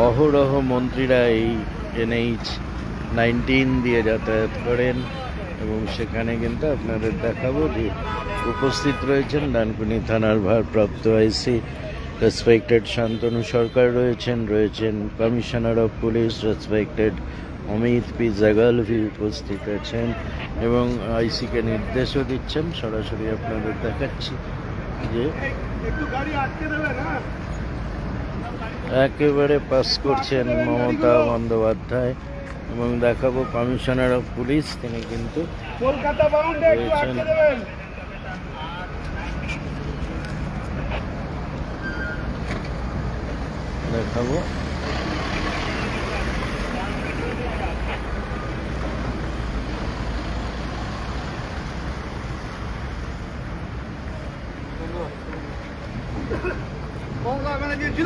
অহরহ মন্ত্রীরা এই NH-19 দিয়ে যাতায়াত করেন এবং সেখানে কিন্তু আপনাদের দেখাবো যে উপস্থিত রয়েছেন ডানকুনি থানার ভারপ্রাপ্ত আইসি রেসপেক্টেড শান্তনু সরকার রয়েছেন commissioner of police respected Amit P Jagalvi উপস্থিত আছেন এবং আইসিকে নির্দেশও দিচ্ছেন। সরাসরি আপনাদের দেখাচ্ছি যে একেবারে পাস করছেন মমতা বন্দ্যোপাধ্যায় এবং দেখাবো কমিশনার অফ পুলিশ তিনি কিন্তু রয়েছেন। দেখাবো